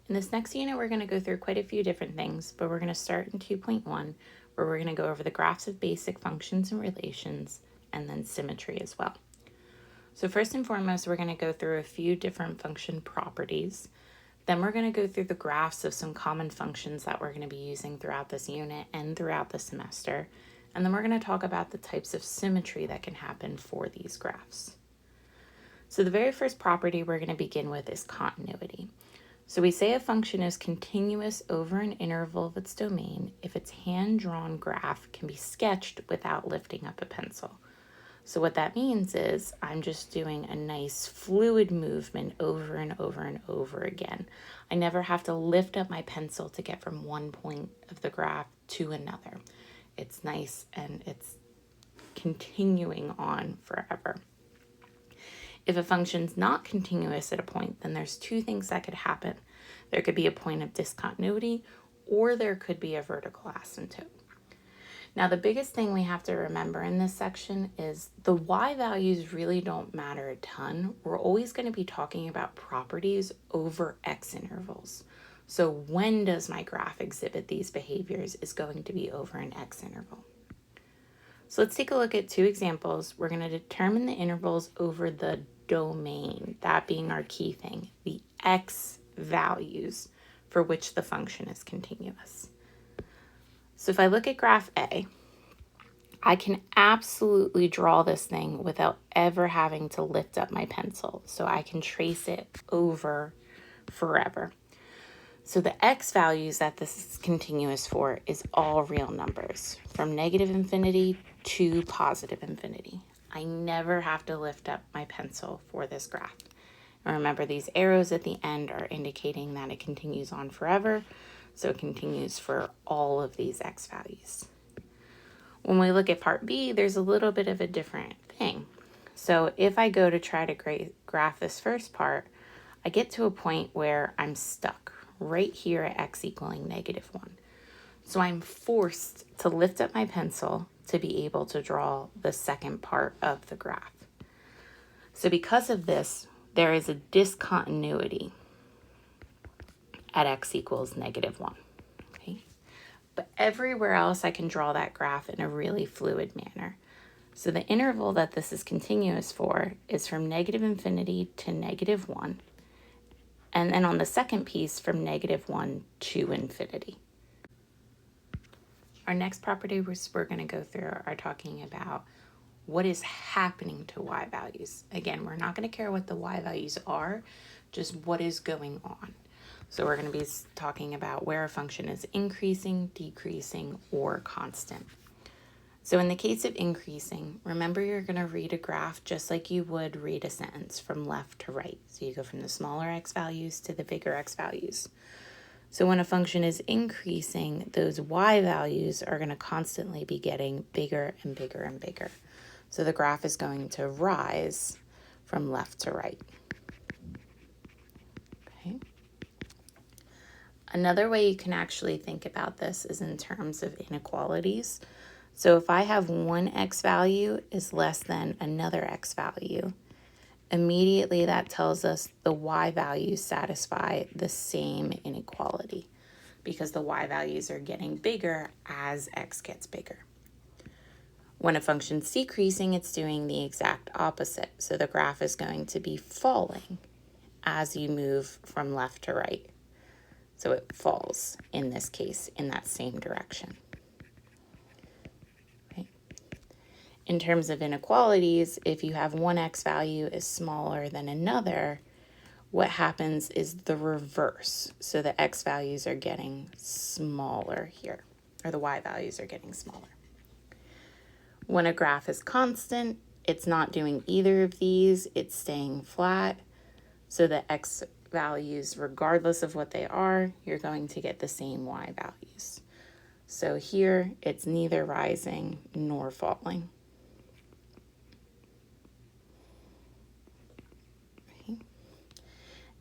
In this next unit, we're going to go through quite a few different things, but we're going to start in 2.1, where we're going to go over the graphs of basic functions and relations, and then symmetry as well. So first and foremost, we're going to go through a few different function properties. Then we're going to go through the graphs of some common functions that we're going to be using throughout this unit and throughout the semester. And then we're going to talk about the types of symmetry that can happen for these graphs. So the very first property we're going to begin with is continuity. So we say a function is continuous over an interval of its domain if its hand-drawn graph can be sketched without lifting up a pencil. So what that means is I'm just doing a nice fluid movement over and over and over again. I never have to lift up my pencil to get from one point of the graph to another. It's nice and it's continuing on forever. If a function's not continuous at a point, then there's two things that could happen. There could be a point of discontinuity, or there could be a vertical asymptote. Now, the biggest thing we have to remember in this section is the y values really don't matter a ton. We're always going to be talking about properties over x intervals. So when does my graph exhibit these behaviors is going to be over an x interval. So let's take a look at two examples. We're going to determine the intervals over the domain, that being our key thing, the x values for which the function is continuous. So if I look at graph A, I can absolutely draw this thing without ever having to lift up my pencil. So I can trace it over forever. So the x values that this is continuous for is all real numbers, from negative infinity to positive infinity. I never have to lift up my pencil for this graph. And remember, these arrows at the end are indicating that it continues on forever, so it continues for all of these x values. When we look at part B, there's a little bit of a different thing. So if I go to try to graph this first part, I get to a point where I'm stuck right here at x equaling -1. So I'm forced to lift up my pencil to be able to draw the second part of the graph. So because of this, there is a discontinuity at x equals -1. Okay? But everywhere else I can draw that graph in a really fluid manner. So the interval that this is continuous for is from negative infinity to -1. And then on the second piece from -1 to infinity. Our next property we're going to go through are talking about what is happening to y values. Again, we're not going to care what the y values are, just what is going on. So we're going to be talking about where a function is increasing, decreasing, or constant. So in the case of increasing, remember you're going to read a graph just like you would read a sentence from left to right. So you go from the smaller x values to the bigger x values. So when a function is increasing, those y values are going to constantly be getting bigger and bigger and bigger. So the graph is going to rise from left to right. Okay. Another way you can actually think about this is in terms of inequalities. So if I have one x value is less than another x value, immediately that tells us the y values satisfy the same inequality because the y values are getting bigger as x gets bigger. When a function's decreasing, it's doing the exact opposite. So the graph is going to be falling as you move from left to right. So it falls, in this case, in that same direction. In terms of inequalities, if you have one x value is smaller than another, what happens is the reverse. So the x values are getting smaller here, or the y values are getting smaller. When a graph is constant, it's not doing either of these, it's staying flat. So the x values, regardless of what they are, you're going to get the same y values. So here, it's neither rising nor falling.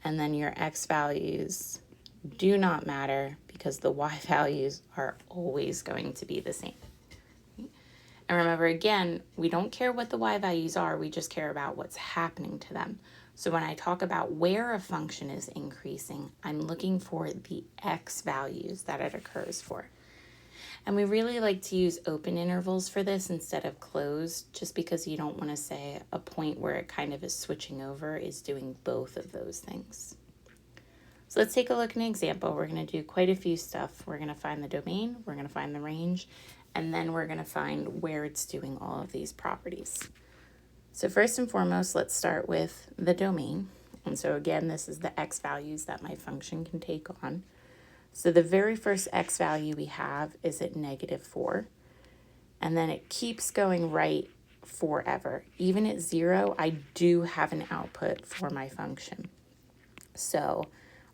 And then your x values do not matter because the y values are always going to be the same. And remember, again, we don't care what the y values are, we just care about what's happening to them. So when I talk about where a function is increasing, I'm looking for the x values that it occurs for. And we really like to use open intervals for this instead of closed, just because you don't want to say a point where it kind of is switching over is doing both of those things. So let's take a look at an example. We're going to do quite a few stuff. We're going to find the domain, we're going to find the range, and then we're going to find where it's doing all of these properties. So first and foremost, let's start with the domain. And so again, this is the x values that my function can take on. So the very first x value we have is at -4. And then it keeps going right forever. Even at 0, I do have an output for my function. So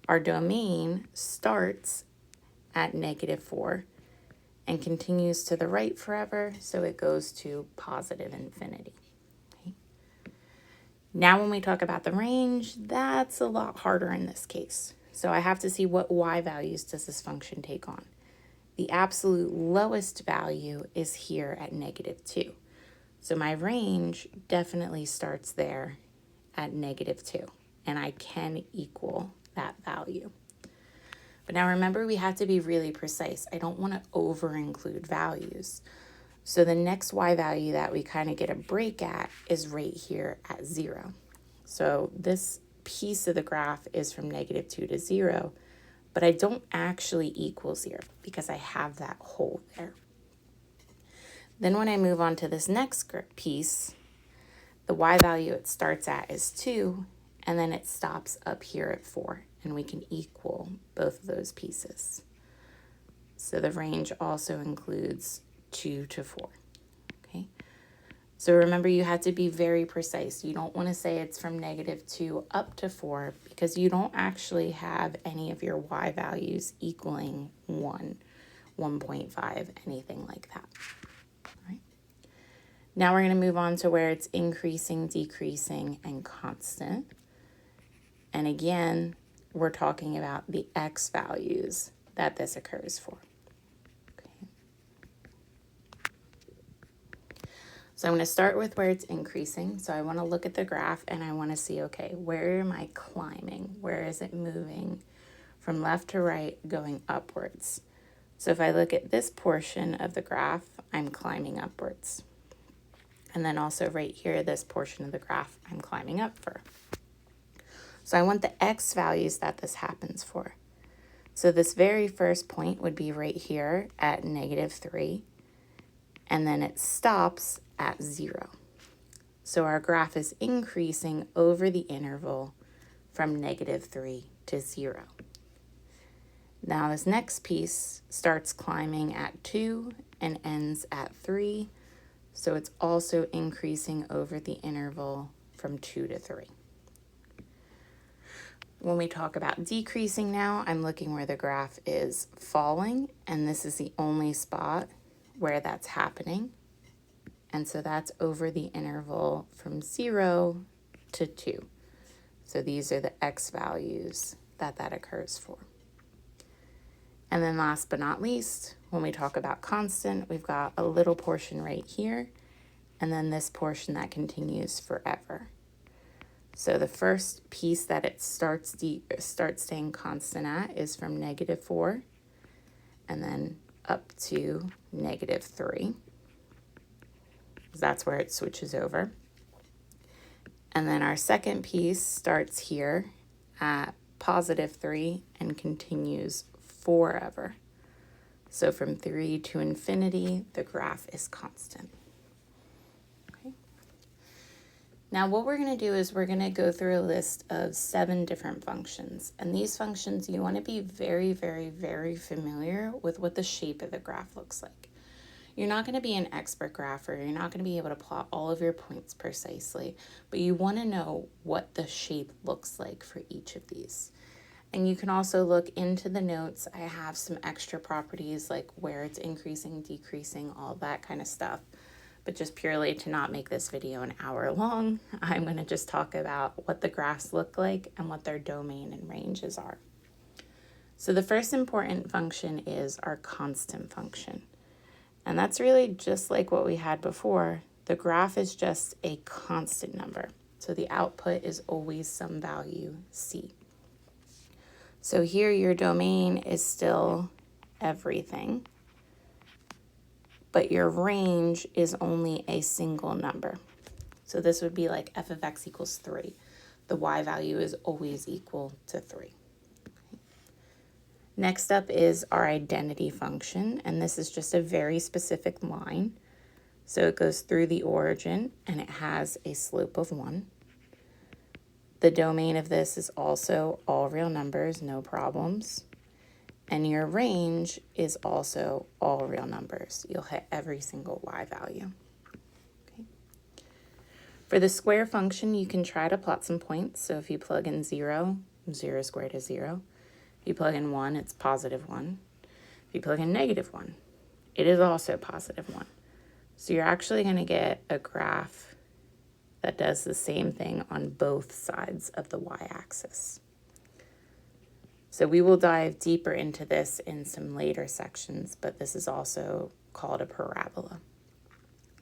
our domain starts at -4 and continues to the right forever, so it goes to positive infinity. Okay. Now when we talk about the range, that's a lot harder in this case. So I have to see what y values does this function take on. The absolute lowest value is here at -2. So my range definitely starts there at -2, and I can equal that value. But now remember, we have to be really precise. I don't want to over include values. So the next y value that we kind of get a break at is right here at 0. So this piece of the graph is from -2 to 0, but I don't actually equal 0 because I have that hole there. Then when I move on to this next piece, the y value it starts at is 2, and then it stops up here at 4, and we can equal both of those pieces. So the range also includes 2 to 4, okay? So remember, you have to be very precise. You don't want to say it's from -2 up to 4 because you don't actually have any of your y values equaling 1, 1.5, anything like that. Now we're going to move on to where it's increasing, decreasing, and constant. And again, we're talking about the x values that this occurs for. Okay. So I'm going to start with where it's increasing. So I want to look at the graph and I want to see, okay, where am I climbing? Where is it moving from left to right, going upwards? So if I look at this portion of the graph, I'm climbing upwards. And then also right here, this portion of the graph, I'm climbing up for. So I want the x values that this happens for. So this very first point would be right here at -3, and then it stops at 0. So our graph is increasing over the interval from -3 to 0. Now this next piece starts climbing at 2 and ends at 3. So it's also increasing over the interval from 2 to 3. When we talk about decreasing now, I'm looking where the graph is falling, and this is the only spot where that's happening. And so that's over the interval from 0 to 2. So these are the x values that occurs for. And then last but not least, when we talk about constant, we've got a little portion right here, and then this portion that continues forever. So the first piece that it starts staying constant at is from -4, and then up to -3. That's where it switches over. And then our second piece starts here at +3 and continues forever. So from 3 to infinity, the graph is constant. Okay. Now what we're going to do is we're going to go through a list of 7 different functions. And these functions, you want to be very, very, very familiar with what the shape of the graph looks like. You're not going to be an expert grapher. You're not going to be able to plot all of your points precisely, but you want to know what the shape looks like for each of these. And you can also look into the notes. I have some extra properties like where it's increasing, decreasing, all that kind of stuff. But just purely to not make this video an hour long, I'm going to just talk about what the graphs look like and what their domain and ranges are. So the first important function is our constant function. And that's really just like what we had before. The graph is just a constant number. So the output is always some value C. So here your domain is still everything, but your range is only a single number. So this would be like f of x equals 3. The y value is always equal to 3. Next up is our identity function, and this is just a very specific line. So it goes through the origin, and it has a slope of 1. The domain of this is also all real numbers, no problems. And your range is also all real numbers. You'll hit every single y value. Okay. For the square function, you can try to plot some points. So if you plug in 0, 0 squared is 0. If you plug in 1, it's positive 1. If you plug in negative 1, it is also positive 1. So you're actually going to get a graph that does the same thing on both sides of the y-axis. So we will dive deeper into this in some later sections, but this is also called a parabola.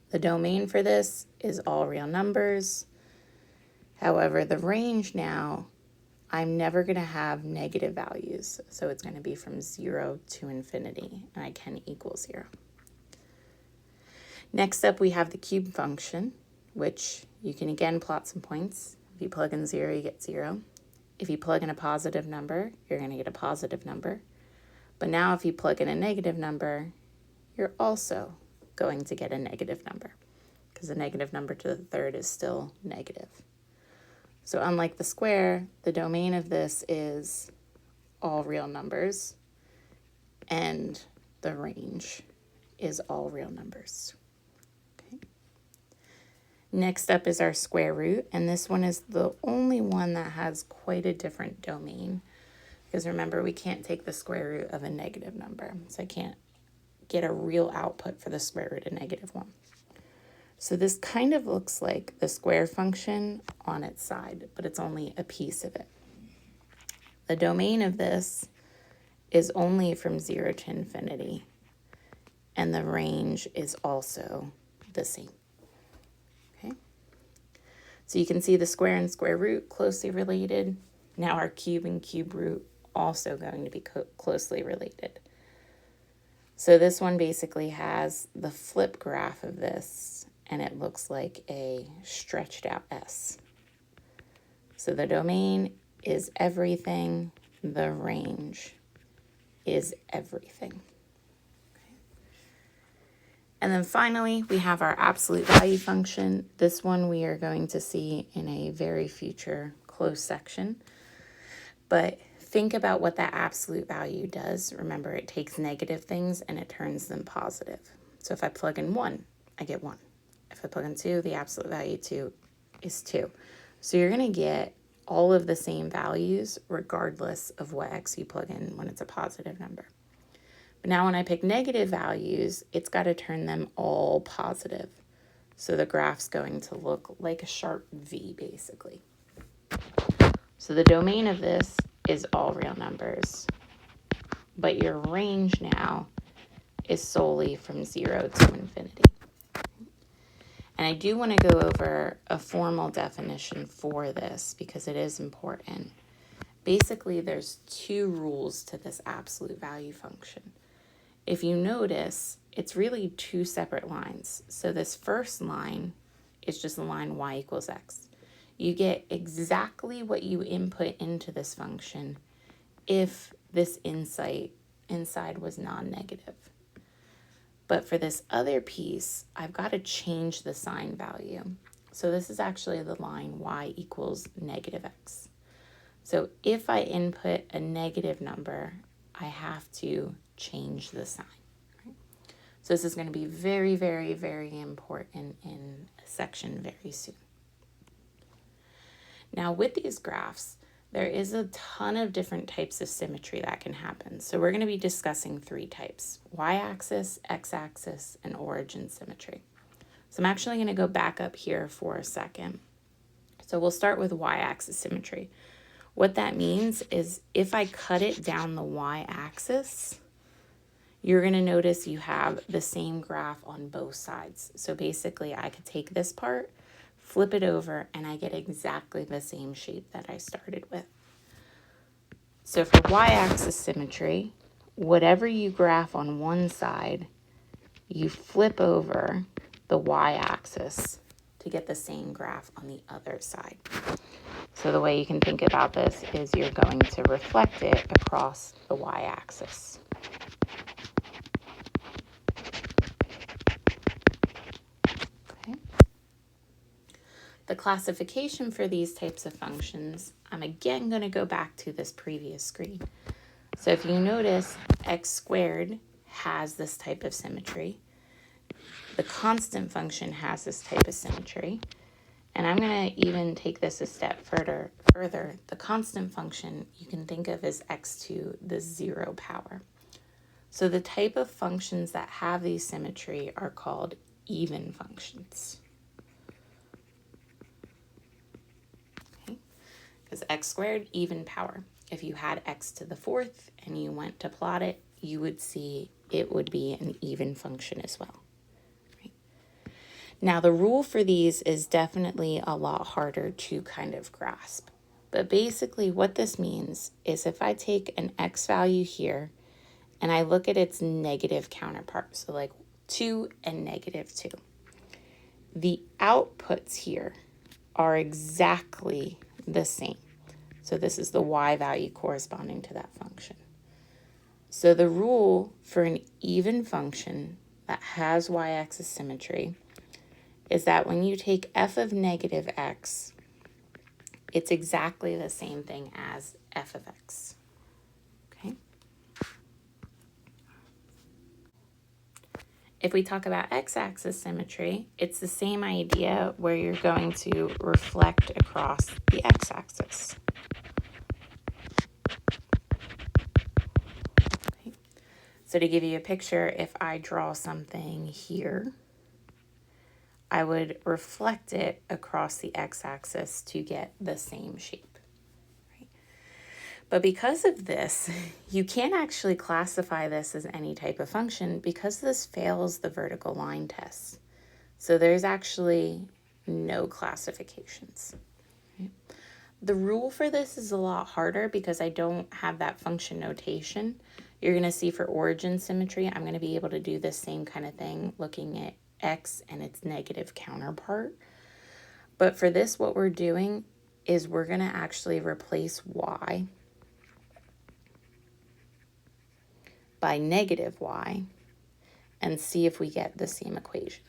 The domain for this is all real numbers. However, the range now, I'm never going to have negative values. So it's going to be from 0 to infinity, and I can equal 0. Next up, we have the cube function, which you can again plot some points. If you plug in 0, you get 0. If you plug in a positive number, you're going to get a positive number. But now if you plug in a negative number, you're also going to get a negative number, because a negative number to the third is still negative. So unlike the square, the domain of this is all real numbers, and the range is all real numbers. Next up is our square root, and this one is the only one that has quite a different domain, because remember, we can't take the square root of a negative number, so I can't get a real output for the square root of negative 1. So this kind of looks like the square function on its side, but it's only a piece of it. The domain of this is only from 0 to infinity, and the range is also the same. So you can see the square and square root closely related. Now our cube and cube root also going to be closely related. So this one basically has the flip graph of this, and it looks like a stretched out S. So the domain is everything, the range is everything. And then finally, we have our absolute value function. This one we are going to see in a very future close section. But think about what that absolute value does. Remember, it takes negative things and it turns them positive. So if I plug in 1, I get 1. If I plug in 2, the absolute value 2 is 2. So you're going to get all of the same values regardless of what x you plug in when it's a positive number. But now when I pick negative values, it's got to turn them all positive. So the graph's going to look like a sharp V, basically. So the domain of this is all real numbers. But your range now is solely from 0 to infinity. And I do want to go over a formal definition for this because it is important. Basically, there's 2 rules to this absolute value function. If you notice, it's really 2 separate lines. So this first line is just the line y equals x. You get exactly what you input into this function if this inside was non-negative. But for this other piece, I've got to change the sign value. So this is actually the line y equals negative x. So if I input a negative number, I have to change the sign. Right? So this is going to be very, very, very important in a section very soon. Now with these graphs, there is a ton of different types of symmetry that can happen. So we're going to be discussing 3 types: y-axis, x-axis, and origin symmetry. So I'm actually going to go back up here for a second. So we'll start with y-axis symmetry. What that means is if I cut it down the y-axis, you're going to notice you have the same graph on both sides. So basically, I could take this part flip it over, and I get exactly the same shape that I started with. So for y-axis symmetry, whatever you graph on one side, you flip over the y-axis to get the same graph on the other side. So the way you can think about this is you're going to reflect it across the y-axis. Okay. The classification for these types of functions, I'm again going to go back to this previous screen. So if you notice, x squared has this type of symmetry. The constant function has this type of symmetry. And I'm going to even take this a step further. The constant function you can think of as x to the 0 power. So the type of functions that have these symmetry are called even functions. Okay? Because x squared, even power. If you had x to the 4th and you went to plot it, you would see it would be an even function as well. Now, the rule for these is definitely a lot harder to kind of grasp. But basically what this means is if I take an x value here and I look at its negative counterpart, so like 2 and negative 2, the outputs here are exactly the same. So this is the y value corresponding to that function. So the rule for an even function that has y-axis symmetry is that when you take f of negative x, it's exactly the same thing as f of x. Okay? If we talk about x-axis symmetry, it's the same idea where you're going to reflect across the x-axis. Okay? So to give you a picture, if I draw something here, I would reflect it across the x-axis to get the same shape. Right? But because of this, you can't actually classify this as any type of function because this fails the vertical line test. So there's actually no classifications. Right? The rule for this is a lot harder because I don't have that function notation. You're going to see for origin symmetry, I'm going to be able to do the same kind of thing looking at x and its negative counterpart. But for this, what we're doing is we're going to actually replace y by negative y and see if we get the same equation.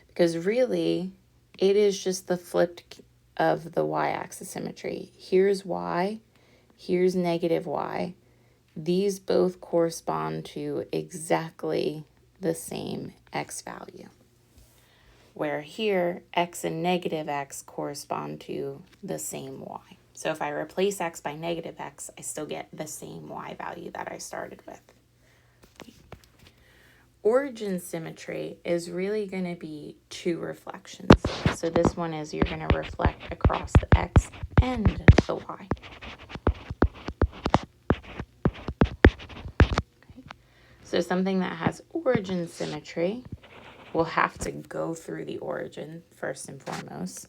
Because really, it is just the flipped of the y-axis symmetry. Here's y, here's negative y. These both correspond to exactly the same x value. Where here, x and negative x correspond to the same y. So if I replace x by negative x, I still get the same y value that I started with. Origin symmetry is really going to be two reflections. So this one is you're going to reflect across the x and the y. Okay. So something that has origin symmetry will have to go through the origin first and foremost.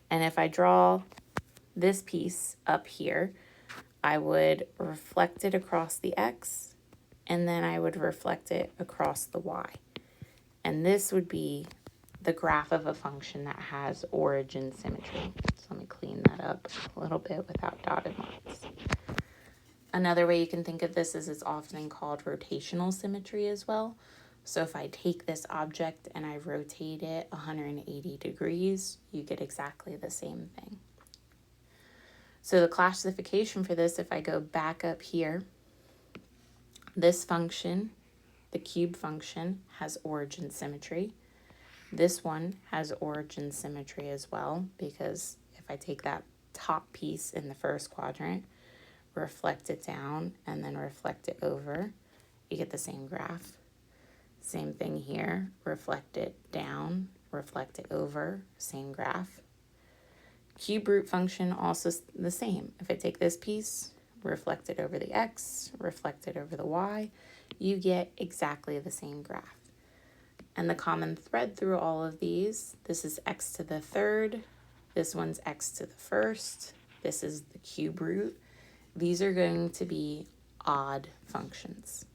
And if I draw this piece up here, I would reflect it across the x, and then I would reflect it across the y. And this would be the graph of a function that has origin symmetry. So let me clean that up a little bit without dotted lines. Another way you can think of this is it's often called rotational symmetry as well. So if I take this object and I rotate it 180 degrees, you get exactly the same thing. So the classification for this, if I go back up here, this function, the cube function, has origin symmetry. This one has origin symmetry as well, because if I take that top piece in the first quadrant, reflect it down, and then reflect it over, you get the same graph. Same thing here, reflect it down, reflect it over, same graph. Cube root function also the same. If I take this piece, reflect it over the x, reflect it over the y, you get exactly the same graph. And the common thread through all of these, this is x to the third, this one's x to the first, this is the cube root. These are going to be odd functions.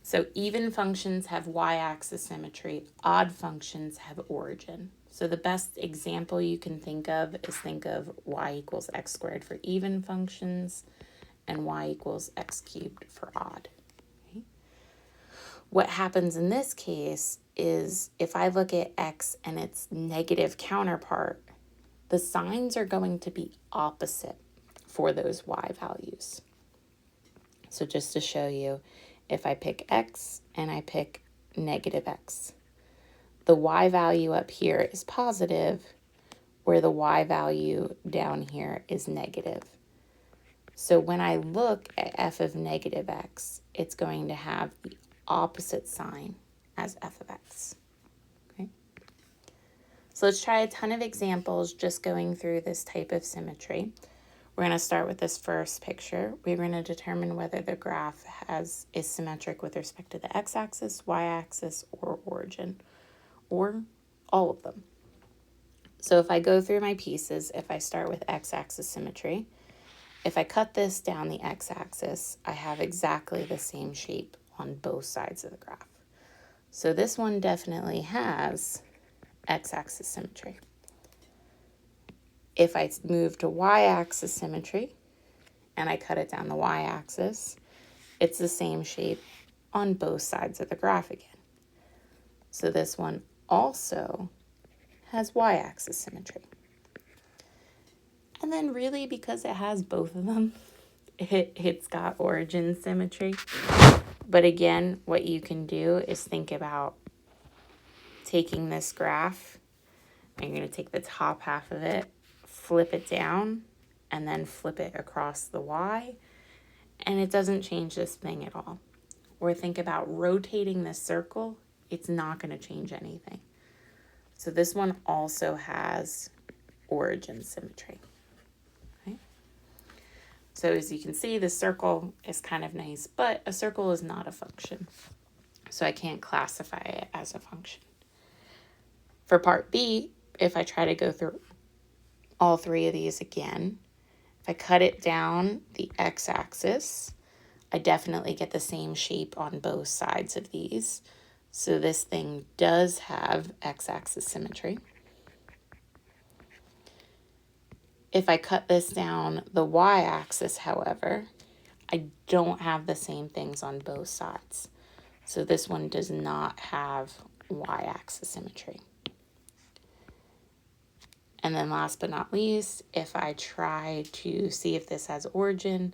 So even functions have y-axis symmetry, odd functions have origin. So the best example you can think of is think of y equals x squared for even functions and y equals x cubed for odd. Okay? What happens in this case is if I look at x and its negative counterpart, the signs are going to be opposite for those y values. So just to show you, if I pick x and I pick negative x, the y value up here is positive, where the y value down here is negative. So when I look at f of negative x, it's going to have the opposite sign as f of x. Okay. So let's try a ton of examples just going through this type of symmetry. We're going to start with this first picture. We're going to determine whether the graph is symmetric with respect to the x-axis, y-axis, or origin, or all of them. So if I go through my pieces, if I start with x-axis symmetry, if I cut this down the x-axis, I have exactly the same shape on both sides of the graph. So this one definitely has x-axis symmetry. If I move to y-axis symmetry and I cut it down the y-axis, it's the same shape on both sides of the graph again. So this one also has y-axis symmetry. And then really, because it has both of them, it's got origin symmetry. But again, what you can do is think about taking this graph, and you're going to take the top half of it, flip it down, and then flip it across the y, and it doesn't change this thing at all. Or think about rotating this circle, it's not going to change anything. So this one also has origin symmetry. Okay? So as you can see, the circle is kind of nice, but a circle is not a function. So I can't classify it as a function. For part B, if I try to go through all three of these again, if I cut it down the x-axis, I definitely get the same shape on both sides of these. So this thing does have x-axis symmetry. If I cut this down the y-axis, however, I don't have the same things on both sides. So this one does not have y-axis symmetry. And then last but not least, if I try to see if this has origin,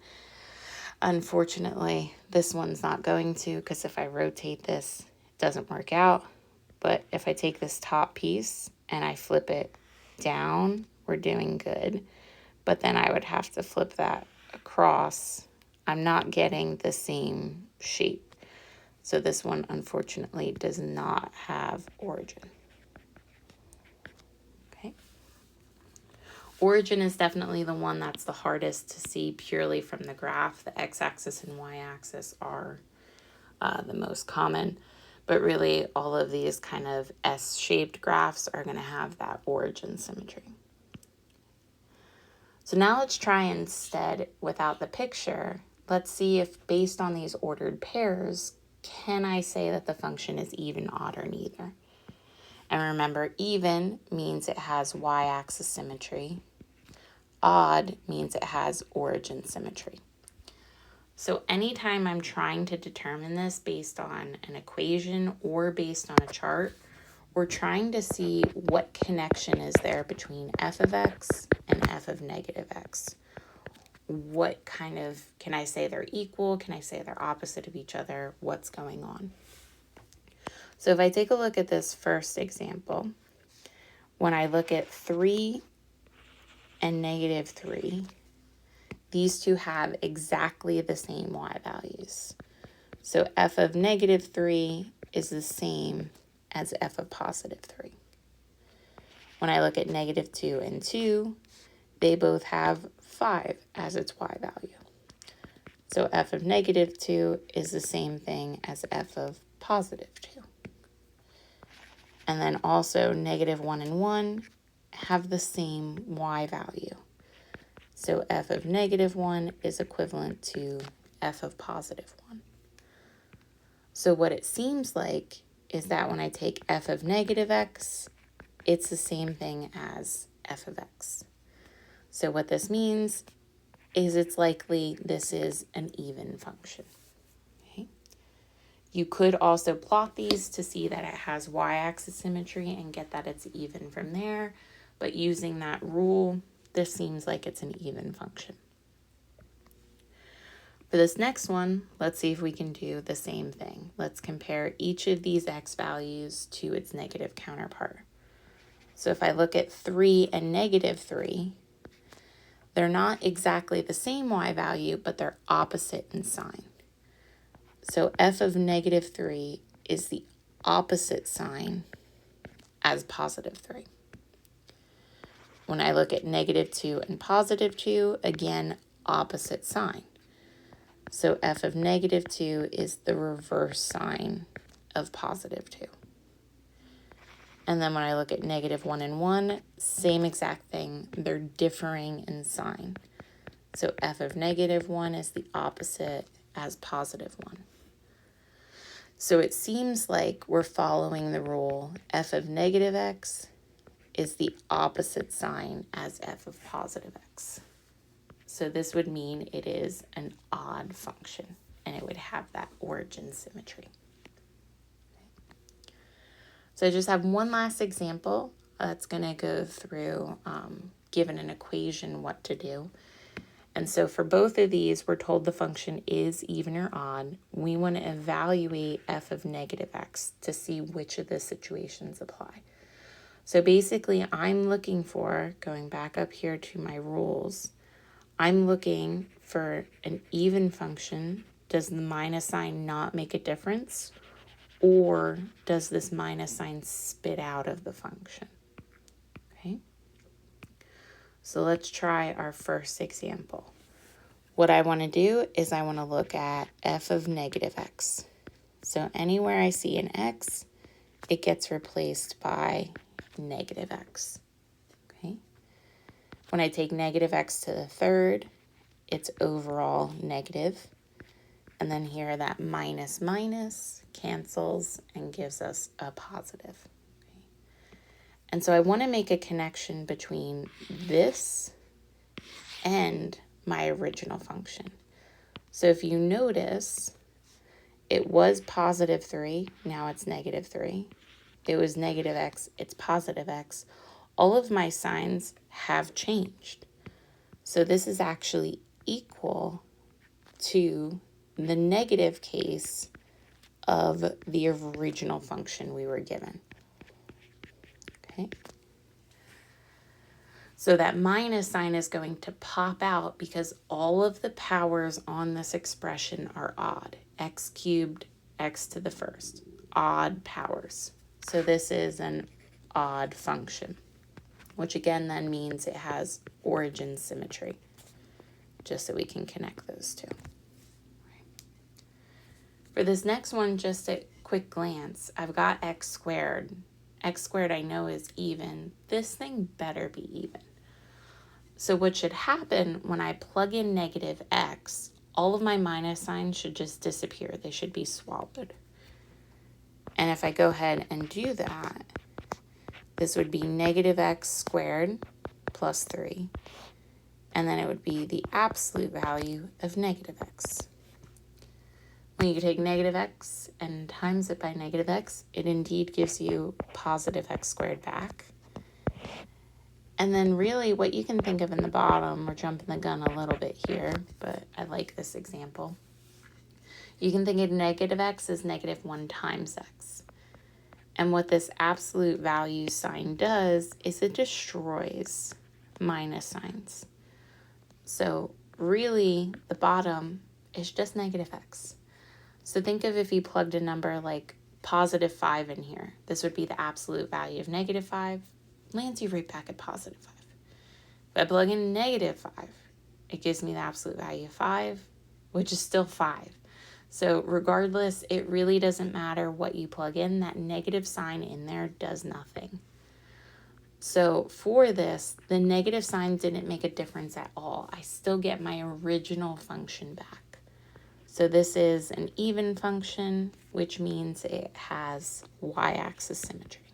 unfortunately, this one's not going to, because if I rotate this, it doesn't work out. But if I take this top piece and I flip it down, we're doing good. But then I would have to flip that across. I'm not getting the same shape. So this one, unfortunately, does not have origin. Origin is definitely the one that's the hardest to see purely from the graph. The x-axis and y-axis are the most common, but really all of these kind of S-shaped graphs are going to have that origin symmetry. So now let's try instead without the picture. Let's see if based on these ordered pairs, can I say that the function is even, odd, or neither? And remember, even means it has y-axis symmetry. Odd means it has origin symmetry. So anytime I'm trying to determine this based on an equation or based on a chart, we're trying to see what connection is there between f of x and f of negative x. What kind of, can I say they're equal? Can I say they're opposite of each other? What's going on? So if I take a look at this first example, when I look at 3 and negative 3, these two have exactly the same y values. So f of negative 3 is the same as f of positive 3. When I look at negative 2 and 2, they both have 5 as its y value. So f of negative 2 is the same thing as f of positive 2. And then also negative 1 and 1 have the same y value. So f of negative 1 is equivalent to f of positive 1. So what it seems like is that when I take f of negative x, it's the same thing as f of x. So what this means is it's likely this is an even function. Okay? You could also plot these to see that it has y-axis symmetry and get that it's even from there, but using that rule, this seems like it's an even function. For this next one, let's see if we can do the same thing. Let's compare each of these x values to its negative counterpart. So if I look at 3 and negative 3, they're not exactly the same y value, but they're opposite in sign. So f of negative 3 is the opposite sign as positive 3. When I look at negative 2 and positive 2, again, opposite sign. So f of negative 2 is the reverse sign of positive 2. And then when I look at negative 1 and 1, same exact thing. They're differing in sign. So f of negative 1 is the opposite as positive 1. So it seems like we're following the rule f of negative x is the opposite sign as f of positive x. So this would mean it is an odd function, and it would have that origin symmetry. So I just have one last example that's going to go through, given an equation, what to do. And so for both of these, we're told the function is even or odd. We want to evaluate f of negative x to see which of the situations apply. So basically, I'm looking for, going back up here to my rules, I'm looking for an even function. Does the minus sign not make a difference? Or does this minus sign spit out of the function? Okay. So let's try our first example. What I want to do is I want to look at f of negative x. So anywhere I see an x, it gets replaced by negative x. Okay. When I take negative x to the third, it's overall negative. And then here that minus minus cancels and gives us a positive. Okay. And so I want to make a connection between this and my original function. So if you notice, it was positive 3, now it's negative 3. It was negative x, it's positive x. All of my signs have changed. So this is actually equal to the negative case of the original function we were given. Okay. So that minus sign is going to pop out because all of the powers on this expression are odd. X cubed, x to the first. Odd powers. So this is an odd function, which again then means it has origin symmetry, just so we can connect those two. For this next one, just a quick glance, I've got x squared. X squared I know is even. This thing better be even. So what should happen when I plug in negative x, all of my minus signs should just disappear. They should be swallowed. And if I go ahead and do that, this would be negative x squared plus 3. And then it would be the absolute value of negative x. When you take negative x and times it by negative x, it indeed gives you positive x squared back. And then really what you can think of in the bottom, we're jumping the gun a little bit here, but I like this example. You can think of negative x as negative 1 times x. And what this absolute value sign does is it destroys minus signs. So really the bottom is just negative x. So think of if you plugged a number like positive 5 in here. This would be the absolute value of negative 5. Lands you right back at positive 5. If I plug in negative 5, it gives me the absolute value of 5, which is still 5. So regardless, it really doesn't matter what you plug in. That negative sign in there does nothing. So for this, the negative sign didn't make a difference at all. I still get my original function back. So this is an even function, which means it has y-axis symmetry.